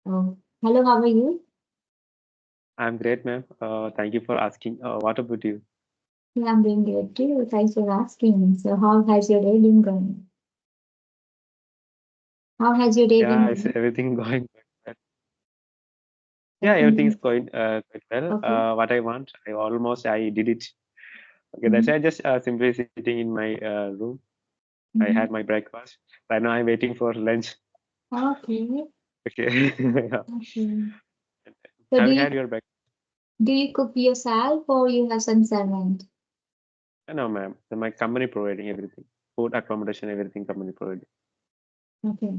Hello, how are you? I'm great, ma'am. Thank you for asking. What about you? Yeah, I'm doing good too. Thanks for asking. So, how has your day been going? How has your day been Yeah, is going? everything going well? Yeah, everything's Mm, going quite well. okay. What I want, I did it. Okay, that's Mm-hmm. why I just simply sitting in my room. I had Mm-hmm. my breakfast. Right now, I'm waiting for lunch. Okay. Okay. Yeah. Okay. So, Have you had your breakfast? do you cook yourself or you have some servant? No, ma'am. So my company providing everything, food, accommodation, everything. Company providing. Okay.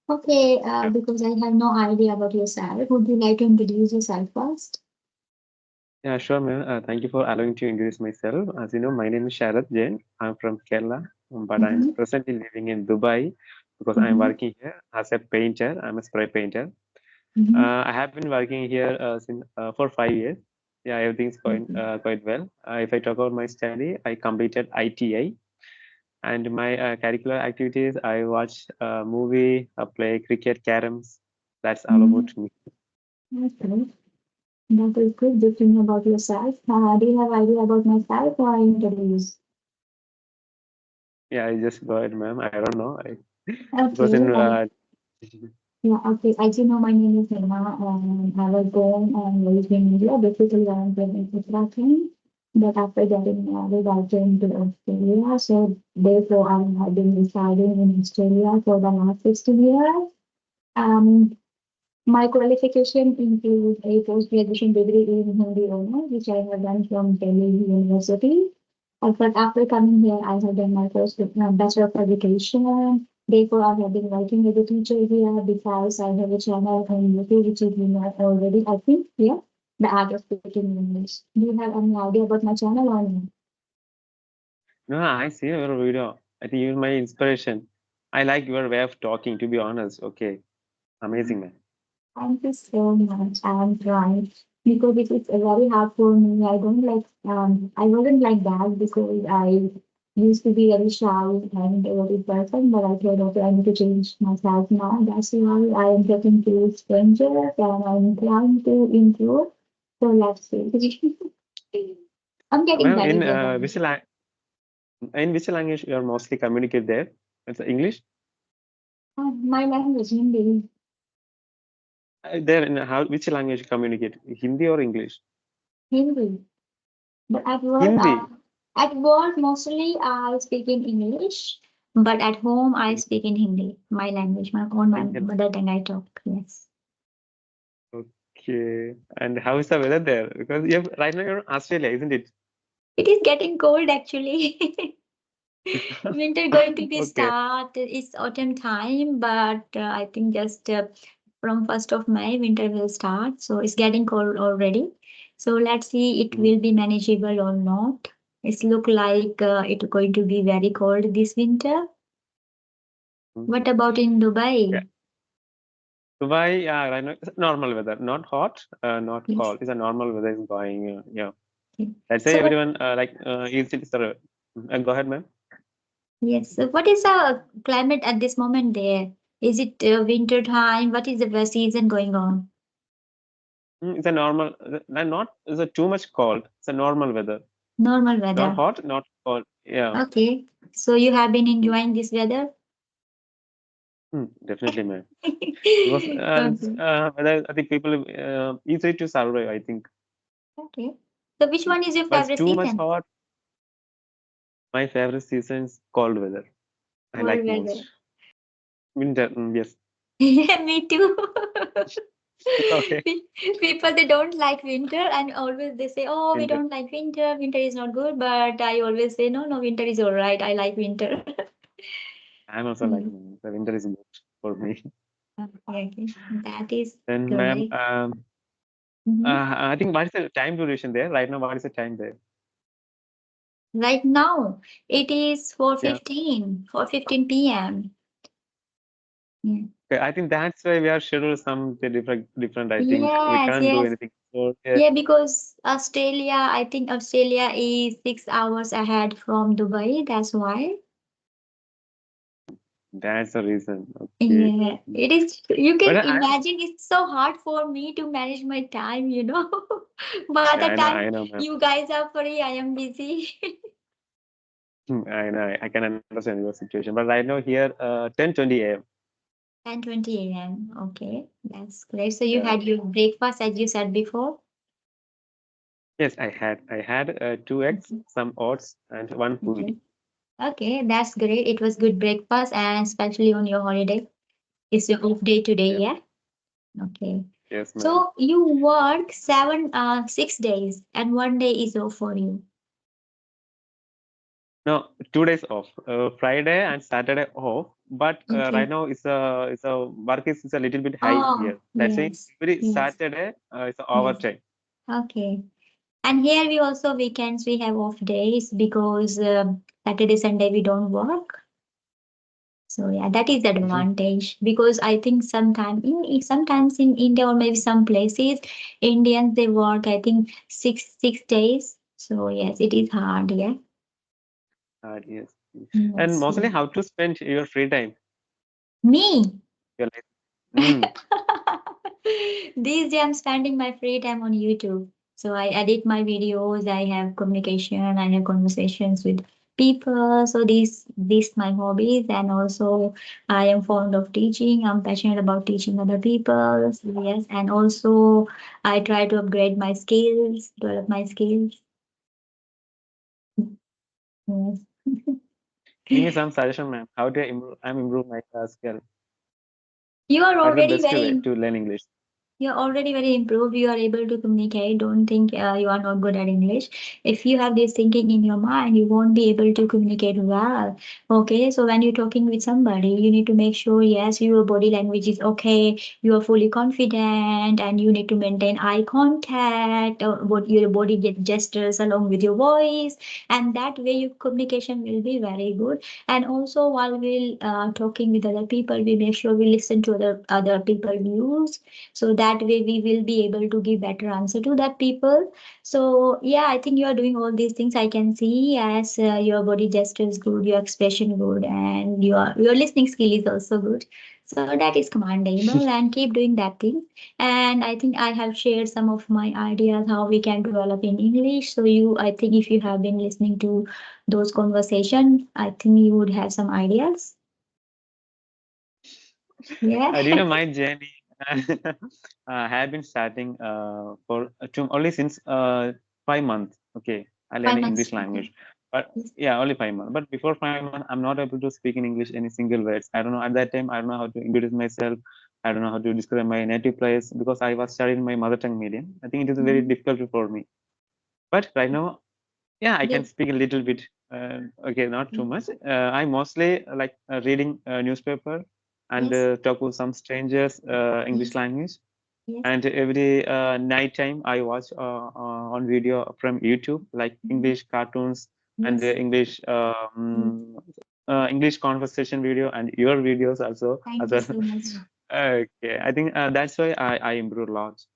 Okay. Yeah. Because I have no idea about yourself, would you like to introduce yourself first? Yeah, sure, ma'am. Thank you for allowing to introduce myself. As you know, my name is Sharad Jain. I'm from Kerala, but I'm Mm-hmm. presently living in Dubai because I'm Mm-hmm. working here as a painter. I'm a spray painter. Mm-hmm. I have been working here since for 5 years. Yeah, everything's going Okay. quite well. If I talk about my study, I completed ITI, and my curricular activities, I watch movie, play cricket, caroms. That's all Mm-hmm. about me. Okay. That is good. Good to know about yourself. Do you have idea about myself or I introduce? Yeah, I just go ahead, ma'am. I don't know. Because Okay. in Yeah, okay. As you know, my name is Nirma, and I was born and raised in India. Basically, I am from Uttarakhand. But after getting married, I came to Australia. So therefore, I have been residing in Australia for the last 16 years. Um, my qualification includes a post-graduation degree in Hindi honors, which I have done from Delhi University. But after coming here, I have done my first Bachelor of Education. Therefore, I have been working as a teacher here because I have a channel on YouTube, which is you know already, I think, yeah, the art of speaking English. Do you have any idea about my channel or no? No, I see your video. I think you're my inspiration. I like your way of talking, to be honest. Okay. Amazing, man. Thank you so much. I am trying because it is very hard for me. I don't like, I wasn't like that because I used to be very shy and a very person, but I thought, okay, I need to change myself now. That's why I am talking to strangers and I'm trying to improve. So let's see. I'm getting Ma'am, better day by day. in which language you are mostly communicate there? It's English? My language, Hindi. There in how which language you communicate? Hindi or English? Hindi. But Hindi. at work mostly I speak in English, but at home I speak in Hindi, my language, my own my Indian. mother tongue I talk. Yes, Okay. And how is the weather there? Because you have, right now you're in Australia, isn't it? it is getting cold actually. Winter going to be Okay. start. It's autumn time, but I think just from 1st of May winter will start. So it's getting cold already. So let's see it Mhm. will be manageable or not. It's look like it's going to be very cold this winter. Mhm. What about in Yeah. Dubai? Dubai, yeah, right now it's normal weather, not hot, not Yes. cold. It's a normal weather is going. Yeah. Okay. Let's say So, everyone is it sir? Go ahead, ma'am. yes. So what is the climate at this moment there? Is it winter time? What is the season going on? It's a normal, not it's a too much cold. It's a normal weather, Normal not weather. hot, not cold. Yeah, Okay. So you have been mm, enjoying this weather? definitely, ma'am. Because Okay. weather, I think people easy to survive. I think, Okay. So which one is your but it's favorite too much season? hot. My favorite season is cold weather. I Cold like weather. most winter. Yes. Yeah, me too. Okay. People they don't like winter and always they say, "Oh, we Winter. don't like winter. Winter is not good." But I always say, "No, no, winter is all right. I like winter." I'm also like Mm. the winter is good for me. Okay, okay. That is Then, ma'am, great. Mhm. I think what is the time duration there right now? What is the time there? Right now, it is Yeah. 4:15, 4:15 p.m. Yeah. Okay, I think that's why we are scheduled something different. I think we Yes, can't do yes. anything. So yeah, Yeah, because Australia, I think Australia is 6 hours ahead from Dubai. That's why. That's the reason. Okay. Yeah, it is. You But can imagine it's so hard for me to manage my time, you know. By the time I know, ma'am. you guys are free, I am busy. I know. I can understand your situation. But right now here, 10:20 a.m. 10:20 a.m. Okay, that's great. So you Yeah. had your breakfast as you said before? Yes, I had two eggs, Mhm. some oats, and one Okay. puri. Okay, that's great. It was good breakfast and especially on your holiday. It's your off day today, Yeah. yeah? Okay. Yes, ma'am. So you work 6 days and 1 day is off for you. No, 2 days off. Friday and Saturday off. But right Okay. now it's a work is a little bit high Oh, here. That's why yes. every Yes. Saturday it's Yes. overtime. Okay. And here we also weekends we have off days because Saturday, Sunday we don't work. So yeah, that is the Mhm. advantage because I think sometimes in India or maybe some places, Indians they work I think six days. So yes, it is hard. Yeah. Yes. And Yes. mostly Yes. how to spend your free time? Me. Your life. Mm. These days I'm spending my free time on YouTube. So I edit my videos, I have communication, I have conversations with people. So these my hobbies and also I am fond of teaching. I'm passionate about teaching other people. So yes, and also I try to upgrade my skills, develop my skills. Yes. Give me some suggestion, ma'am. How do I improve my skill? You are What is the already best way very to learn English? You're already very improved. You are able to communicate. Don't think you are not good at English. If you have this thinking in your mind, you won't be able to communicate well. Okay, so when you're talking with somebody, you need to make sure yes, your body language is okay. You are fully confident, and you need to maintain eye contact. What your body gestures along with your voice, and that way your communication will be very good. And also, while we're talking with other people, we make sure we listen to other people views so that way we will be able to give better answer to that people. So yeah, I think you are doing all these things I can see as your body gesture is good, your expression good, and your listening skill is also good. So that is commendable and keep doing that thing. And I think I have shared some of my ideas how we can develop in English. So I think if you have been listening to those conversations, I think you would have some ideas. Yeah. My journey I have been starting for only since 5 months. Okay, I learn 5 months. English Okay. language, but Yes. yeah, only 5 months. But before 5 months, I'm not able to speak in English any single words. I don't know at that time. I don't know how to introduce myself. I don't know how to describe my native place because I was studying my mother tongue medium. I think it is very Mhm. difficult for me. But right now, yeah, I can Yes. speak a little bit. Okay, not too much. I mostly like reading newspaper and Yes. talk with some strangers English Yes. language. Yes. And every night time I watch on video from YouTube like Mhm. English cartoons and Yes. Mm. English conversation video and your videos also Thank as you well. so much. Okay, I think that's why I improve a lot.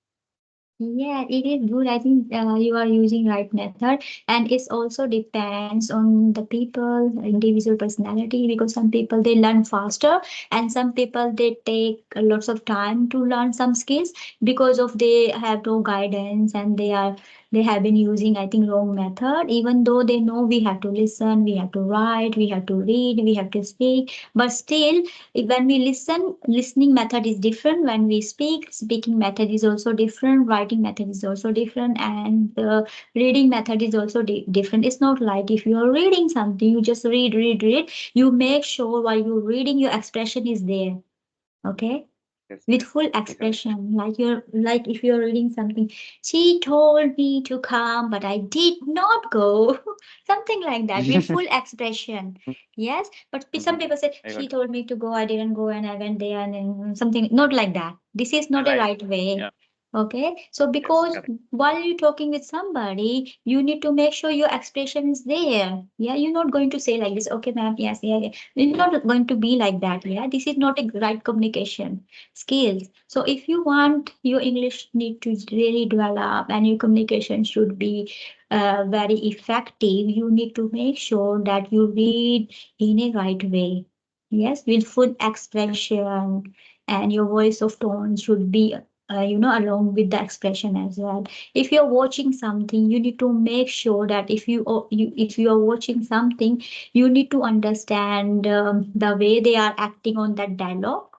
Yeah, it is good. I think you are using right method, and it's also depends on the people, individual personality. Because some people they learn faster, and some people they take lots of time to learn some skills because of they have no guidance and they have been using I think wrong method. Even though they know we have to listen, we have to write, we have to read, we have to speak, but still when we listening method is different. When we speaking method is also different, writing method is also different, and the reading method is also different. It's not like if you are reading something you just read, you make sure while you're reading your expression is there. Okay, Yes, with full yes, correct. expression, like if you're reading something, she told me to come but I did not go. Something like that with full expression. Yes, but some Mhm. people say I she got it. told me to go, I didn't go, and I went there, and then something not like that. This is not a Like, right way. yeah, Okay, so yes, because correct. while you're talking with somebody, you need to make sure your expression is there. Yeah, you're not going to say like this, okay, ma'am, yes, yeah, yeah. You're not going to be like that. Yeah, this is not a right communication skills. So if you want your English need to really develop and your communication should be very effective, you need to make sure that you read in a right way. Yes, with full expression, and your voice of tone should be along with the expression as well. If you're watching something, you need to make sure that if you are watching something, you need to understand the way they are acting on that dialogue.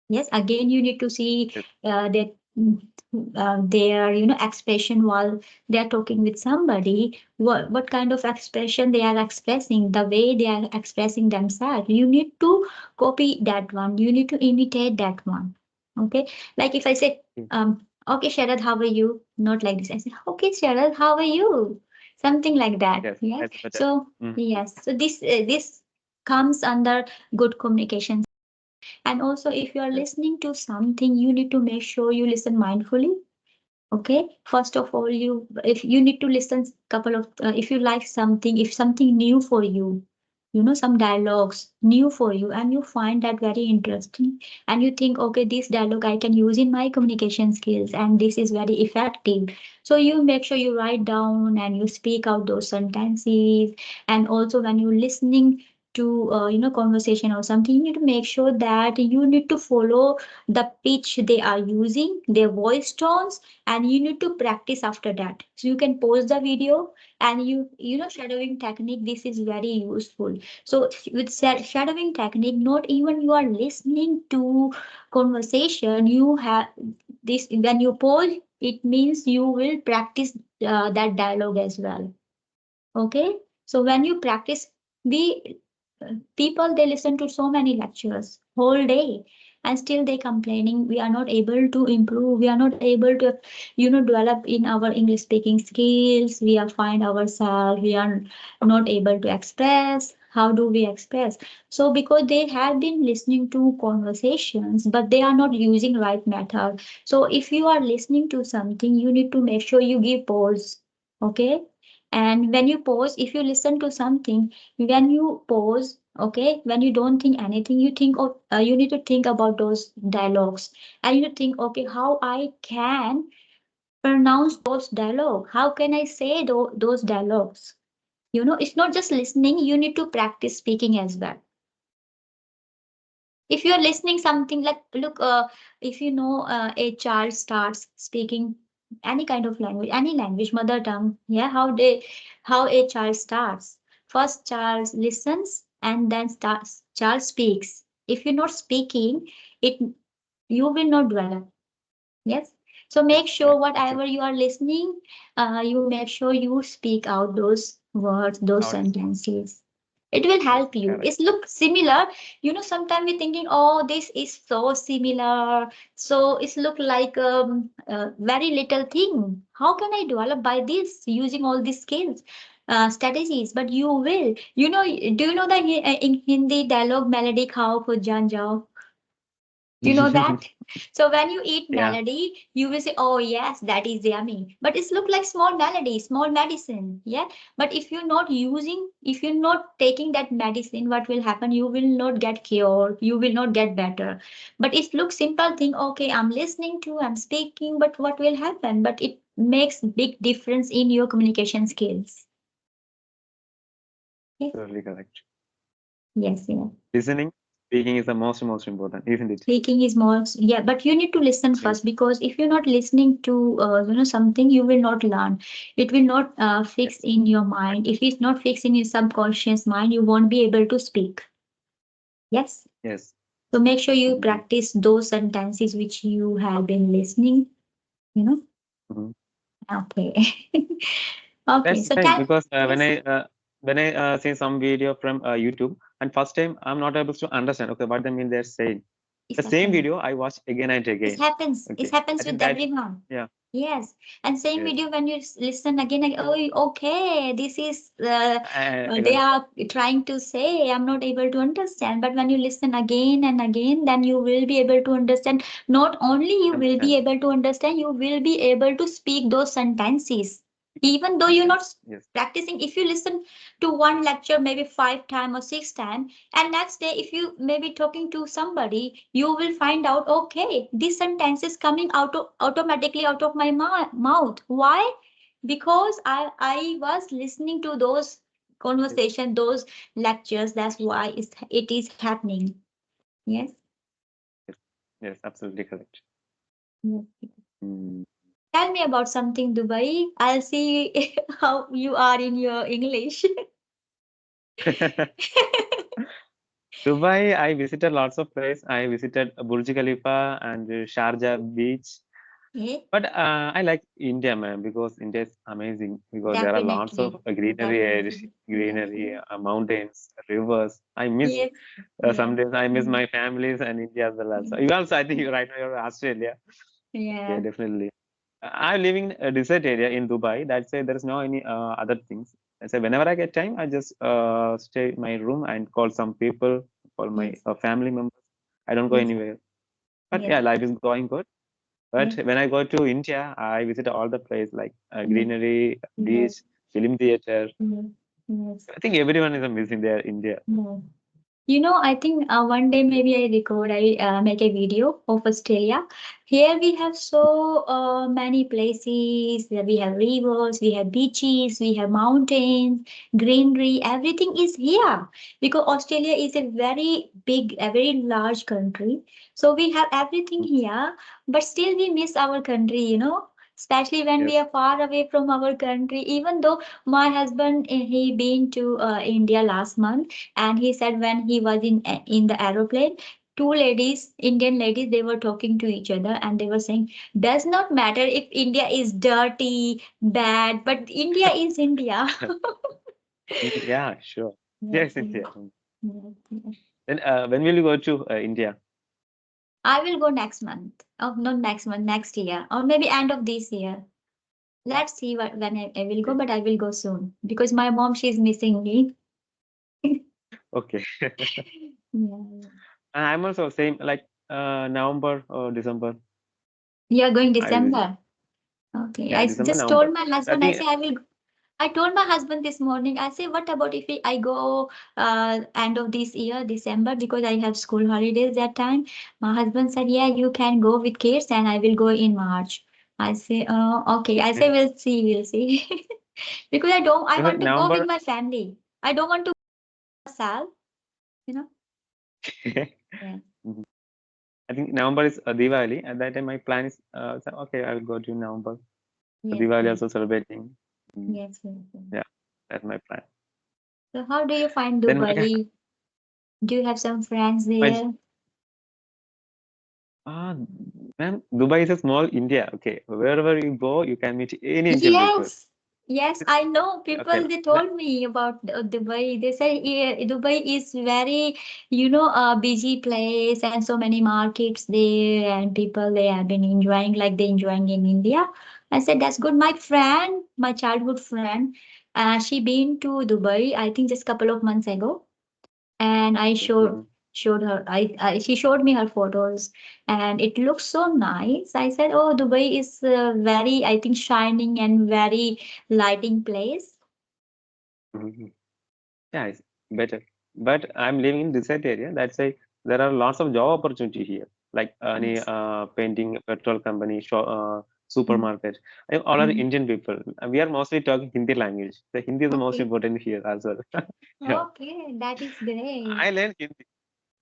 Yes, again, you need to see Yes. that their expression while they are talking with somebody. What kind of expression they are expressing, the way they are expressing themselves. You need to copy that one. You need to imitate that one. Okay, like if I say, Mm. okay, Sharad, how are you? Not like this. I say, okay, Sharad, how are you? Something like that. Yes, Yes. that's better. So Mm. yes. So this comes under good communication. And also, if you are Yes. listening to something, you need to make sure you listen mindfully. Okay. First of all, if you need to listen couple of if you like something, if something new for you, some dialogues new for you, and you find that very interesting, and you think, okay, this dialogue I can use in my communication skills, and this is very effective. So you make sure you write down and you speak out those sentences. And also, when you're listening to conversation or something, you need to make sure that you need to follow the pitch they are using, their voice tones, and you need to practice after that. So you can pause the video, and shadowing technique, this is very useful. So with shadowing technique, not even you are listening to conversation, you have this. When you pause, it means you will practice that dialogue as well. Okay. So when you practice, we people, they listen to so many lectures whole day, and still they complaining we are not able to improve, we are not able to develop in our English speaking skills, we are find ourselves, we are not able to express. How do we express? So because they have been listening to conversations, but they are not using right method. So if you are listening to something, you need to make sure you give pause. Okay. And when you pause, if you listen to something, when you pause, okay, when you don't think anything, you think of you need to think about those dialogues, and you think, okay, how I can pronounce those dialogue, how can I say those dialogues. It's not just listening, you need to practice speaking as well. If you're listening something like, look, if a child starts speaking any kind of language, any language, mother tongue, yeah, how a child starts. First, child listens, and then starts child speaks. If you're not speaking, it you will not develop. Yes. So Yes. make Yeah. sure Absolutely. whatever you are listening, you make sure you speak out those words, those Nowadays. sentences. It will Yes. help you. Correct. It's look similar. Sometimes we're thinking, oh, this is so similar. So it's look like a very little thing. How can I develop by this using all these skills, strategies? But you will. Do you know that in Hindi dialogue melody khao khud jaan jao? Do you know that? So when you eat Yeah. melody, you will say, "Oh yes, that is yummy." But it's look like small melody, small medicine. Yeah. But if you're not taking that medicine, what will happen? You will not get cured. You will not get better. But it looks simple thing. Okay, I'm listening to, I'm speaking, but what will happen? But it makes big difference in your communication skills. Yes. Totally correct. Yes. Yeah. Listening, speaking is the most important, isn't it? Speaking is more, yeah, but you need to listen Yes. first, because if you're not listening to something, you will not learn. It will not fix Yes. in your mind. If it's not fixed in your subconscious mind, you won't be able to speak. Yes. Yes. So make sure you Agree. practice those sentences which you have been listening. You know. Mhm. Okay. Okay. That's So fine tell. because Yes. when I see some video from YouTube, and first time I'm not able to understand. Okay, what they mean they're saying. It The same happens. video I watch again and It again. happens. It Okay, I happens think with that everyone. yeah. Yes, and same Yes. video when you listen again, oh, okay, this is I they got it. are trying to say. I'm not able to understand. But when you listen again and again, then you will be able to understand. Not only you will Understand. be able to understand, you will be able to speak those sentences, even though you're not Yes. practicing. If you listen to one lecture maybe 5 times or 6 times, and next day if you may be talking to somebody, you will find out, okay, this sentence is coming automatically out of my mouth. Why? Because I was listening to those conversation, those lectures. That's why it is happening. Yes. Yes, yes, absolutely correct. Yes. Mm. Tell me about something, Dubai. I'll see how you are in your English. Dubai, I visited lots of places. I visited Burj Khalifa and Sharjah beach. Yeah, But I like India, man, because India is amazing. Because there are lots of definitely. greenery, Definitely. Yes. greenery, mountains, rivers. I miss Yes. Yes. some days. I miss Mm. my families and India as well. Also, Mm. you also, I think you right now you're in Australia. Okay, Yeah. definitely. I'm living in a desert area in Dubai. That's why there is no any other things. I say whenever I get time, I just stay in my room and call some people, call my Yes. family members. I don't go Yes. anywhere. But Yes. yeah, life is going good. But Yes. when I go to India, I visit all the place like Yes. greenery, Yes. beach, film theater. Yes. Yes. I think everyone is missing their India. Yes. You know, I think one day maybe I make a video of Australia. Here we have so many places. Where we have rivers, we have beaches, we have mountains, greenery. Everything is here because Australia is a very big, a very large country. So we have everything Mm. here, but still we miss our country. Especially when we Yes. are far away from our country. Even though my husband he been to India last month, and he said when he was in the aeroplane, two ladies, Indian ladies, they were talking to each other and they were saying, does not matter if India is dirty, bad, but India is India. Yeah, sure. Yes, Yes, India. yes, yes. Then when will you go to India? I will go next month. Oh, not next month, next year, or maybe end of this year. Let's see when I will go, Okay. but I will go soon because my mom, she's missing me. Okay. Yeah. I'm also same like November or December. You are going I will visit. December. Okay. Yeah, I December, just November. told my I husband, I think. say I told my husband this morning, I say, what about if I go end of this year, December, because I have school holidays that time. My husband said, yeah, you can go with kids and I will go in March. I say, okay. I say, we'll see, we'll see. Because I Because want to go with November. my family. I don't want to go myself, you know? Yeah. Mhm. I think November is Diwali. At that time, my plan is so, okay. I will go to November. So Yes, Diwali yes, also celebrating. Mm, yes, yes, yes. yeah, that's my plan. So how do you find Then my Dubai? Do you have some friends my there? ah, ma'am, Dubai is a small India. Okay, wherever you go, you can meet any Indian people. Yes, yes, I know Okay, people. They told me about Dubai. They say Dubai is very, busy place and so many markets there and people they have been enjoying like they enjoying in India. I said that's good. My friend, my childhood friend, she been to Dubai. I think just couple of months ago, and I okay. showed her. She showed me her photos, and it looks so nice. I said, "Oh, Dubai is very, I think, shining and very lighting place." Mhm. Yeah, it's better. But I'm living in desert area. That's why there are lots of job opportunity here, like any Yes. painting, petrol company, Mm, supermarket. All are mm. Indian people. We are mostly talking Hindi language. The Hindi is the most Okay. important here as well. Yeah, Okay, that is great. I learn Hindi.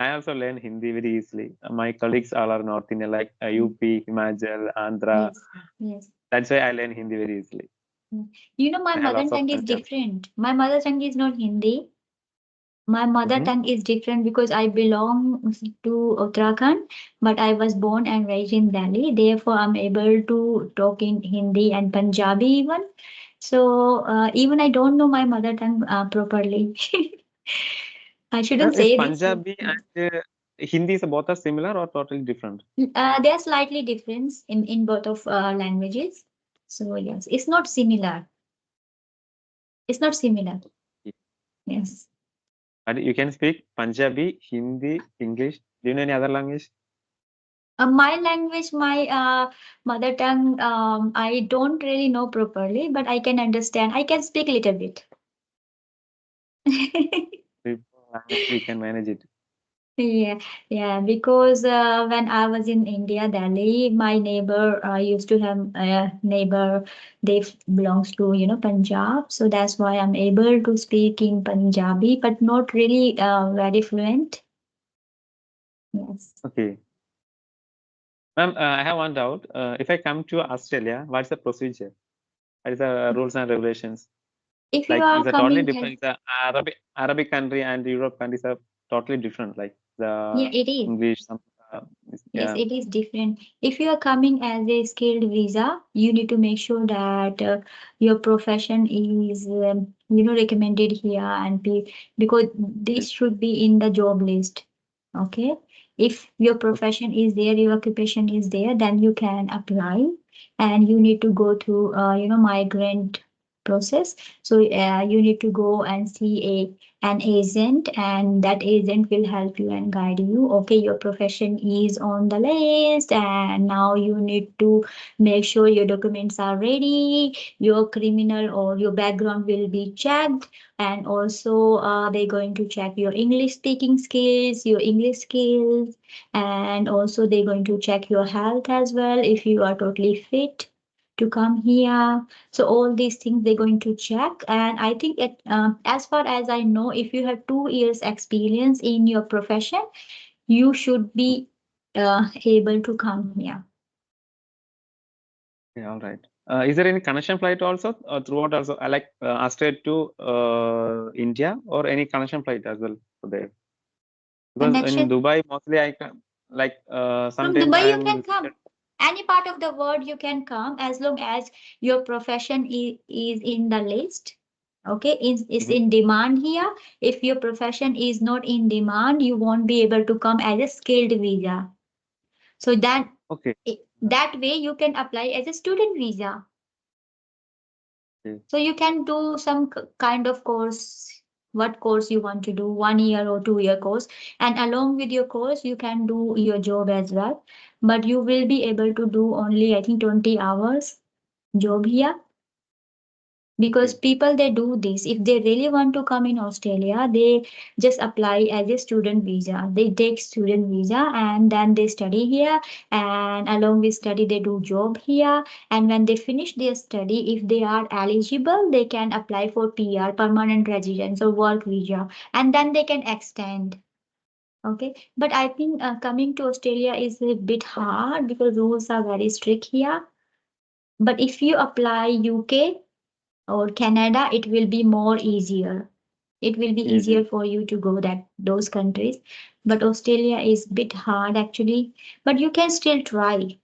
I also learn Hindi very easily. My colleagues all are North Indian, like Mm. UP, Himachal, Andhra. Yes. Yes. That's why I learn Hindi very easily. Mm. My I have mother lots of tongue is friends also. different. My mother tongue is not Hindi. My mother Hmm. tongue is different because I belong to Uttarakhand, but I was born and raised in Delhi. Therefore, I'm able to talk in Hindi and Punjabi even. So even I don't know my mother tongue properly. I shouldn't Is say this. Punjabi Yes. and Hindi is both are similar or totally different? They are slightly different in both of languages. So yes, it's not similar. It's not similar. Yes. And you can speak Punjabi, Hindi, English. Do you know any other language? My language, my mother tongue, I don't really know properly, but I can understand. I can speak a little bit. Three, four language we can manage it. Yeah, yeah, because when I was in India, Delhi, my neighbor used to have a neighbor, they belongs to, Punjab. So that's why I'm able to speak in Punjabi, but not really very fluent. Yes. Okay. Ma'am, I have one doubt. If I come to Australia, what's the procedure? What is the rules and regulations? If you Like, are it's a totally coming as, different. The Arabic country and Europe countries are totally different. Like yeah, the it is. English, Yes, yeah. it is different. If you are coming as a skilled visa, you need to make sure that your profession is, recommended here and be because Yes. this should be in the job list. Okay. If your Okay. profession is there, your occupation is there, then you can apply, and you need to go through, migrant process. So you need to go and see an agent, and that agent will help you and guide you. Okay, your profession is on the list, and now you need to make sure your documents are ready, your criminal or your background will be checked, and also they're going to check your English speaking skills, your English skills, and also they're going to check your health as well, if you are totally fit to come here. So all these things they're going to check, and I think as far as I know, if you have 2 years experience in your profession, you should be able to come here. Yeah, all right. Is there any connection flight also throughout also like Australia to India or any connection flight as well for there? Because in Connection Dubai mostly I can like from sometime Dubai, I you am can visited. come. Any part of the world you can come as long as your profession is in the list. Okay, is Mhm. in demand here. If your profession is not in demand, you won't be able to come as a skilled visa. So Okay. that way you can apply as a student visa. Okay. So you can do some kind of course, what course you want to do, 1 year or 2 year course. And along with your course, you can do your job as well. But you will be able to do only, I think, 20 hours job here, because Okay. people they do this if they really want to come in Australia, they just apply as a student visa. They take student visa and then they study here, and along with study they do job here, and when they finish their study, if they are eligible, they can apply for PR, permanent residence, or work visa, and then they can extend. Okay, but I think coming to Australia is a bit hard because rules are very strict here. But if you apply UK or Canada, it will be more easier. It will be Easy. easier for you to go that those countries. But Australia is bit hard actually. But you can still try.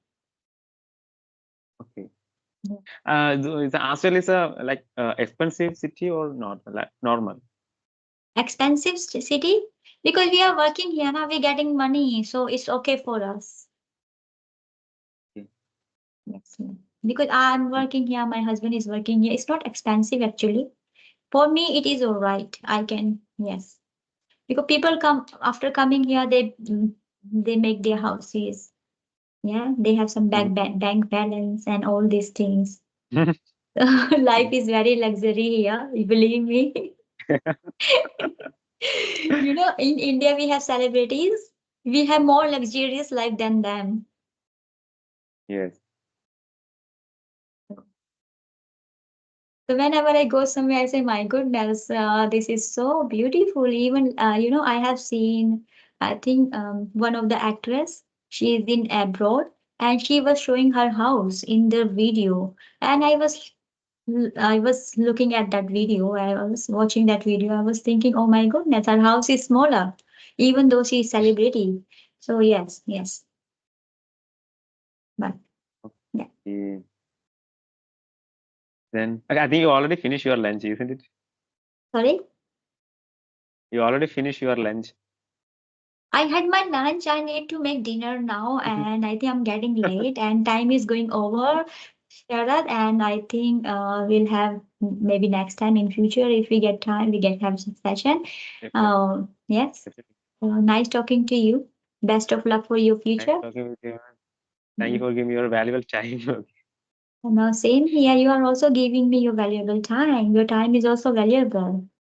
Okay. Is Australia is a like expensive city or not? Like normal. Expensive city because we are working here now. We're getting money, so it's okay for us. Okay. Yes. Because I'm Mm. working here, my husband is working here. It's not expensive actually. For me, it is all right. I can yes. Because people come after coming here, they make their houses. Yeah, they have some Mhm. bank balance and all these things. Life is very luxury here, you believe me. In India we have celebrities. We have more luxurious life than them. Yes. So whenever I go somewhere, I say, "My goodness, this is so beautiful." Even I have seen. I think one of the actress. She is in abroad, and she was showing her house in the video, and I was looking at that video. I was watching that video. I was thinking, "Oh my goodness, her house is smaller, even though she is celebrity." So yes, yes, but yeah. Okay. Then okay, I think you already finished your lunch, isn't it? Sorry. You already finished your lunch. I had my lunch. I need to make dinner now, and I think I'm getting late, and time is going over, Sharad. And I think we'll have maybe next time in future if we get time, we get have some session. Definitely. Yes. Definitely. Nice talking to you. Best of luck for your Nice future. talking with you. Thank you Mm. for giving me your valuable time. And same here. You are also giving me your valuable time. Your time is also valuable.